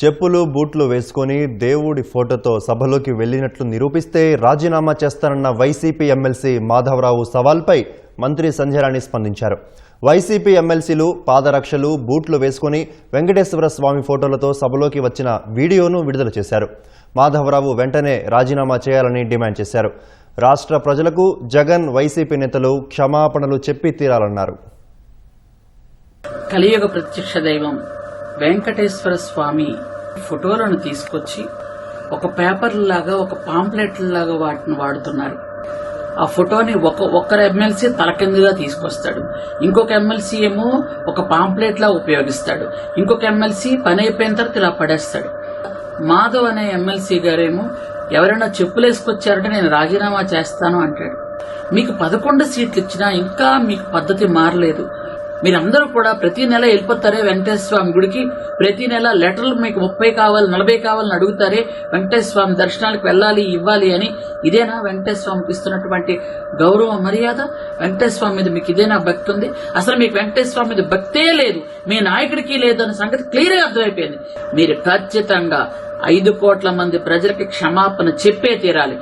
చెప్పులు బూట్లు వేసుకొని దేవుడి ఫోటోతో సభలోకి వెళ్లినట్లు నిరూపిస్తే రాజీనామా చేస్తానన్న వైసీపీ ఎమ్మెల్సీ మాధవరావు సవాల్పై మంత్రి సంధ్యారాణి స్పందించారు. వైసీపీ ఎమ్మెల్సీలు పాదరక్షలు బూట్లు వేసుకొని వెంకటేశ్వర స్వామి ఫోటోలతో సభలోకి వచ్చిన వీడియోను విడుదల చేశారు. మాధవరావు వెంటనే రాజీనామా చేయాలని డిమాండ్ చేశారు. రాష్ట్ర ప్రజలకు జగన్ వైసీపీ నేతలు క్షమాపణలు చెప్పి తీరాలన్నారు. కలియుగ ప్రత్యక్ష దైవం వెంకటేశ్వర స్వామి ఫోటోలను తీసుకొచ్చి ఒక పేపర్ లాగా ఒక పాంప్లెట్ లాగా వాటిని వాడుతున్నారు. ఆ ఫోటోని ఒక్కరు ఎమ్మెల్సీ తలకిందుగా తీసుకొస్తాడు, ఇంకొక ఎమ్మెల్సీ ఏమో ఒక పాంప్లెట్ లా ఉపయోగిస్తాడు, ఇంకొక ఎమ్మెల్సీ పని అయిపోయిన తర్వాత ఇలా పడేస్తాడు. మాధవ్ అనే ఎమ్మెల్సీ గారేమో ఎవరైనా చెప్పులేసుకొచ్చారంటే నేను రాజీనామా చేస్తాను అంటాడు. మీకు 11 సీట్లు ఇచ్చినా ఇంకా మీకు పద్ధతి మారలేదు. మీరందరూ కూడా ప్రతి నెల వెళ్ళిపోతారే వెంకటేశ్వర స్వామి గుడికి, ప్రతి నెల లెటర్లు మీకు 30 కావాలి 40 కావాలని అడుగుతారే వెంకటేశ్వర స్వామి దర్శనాలకు వెళ్ళాలి ఇవ్వాలి అని. ఇదేనా వెంకటేశ్వర స్వామికి ఇస్తున్నటువంటి గౌరవ మర్యాద? వెంకటేశ్వర స్వామి మీద మీకు ఇదేనా భక్తి ఉంది? అసలు మీకు వెంకటేశ్వర స్వామి మీద భక్తే లేదు, మీ నాయకుడికి లేదు అన్న సంగతి క్లియర్ గా అర్థమైపోయింది. మీరు ఖచ్చితంగా 5 కోట్ల మంది ప్రజలకి క్షమాపణ చెప్పే తీరాలి.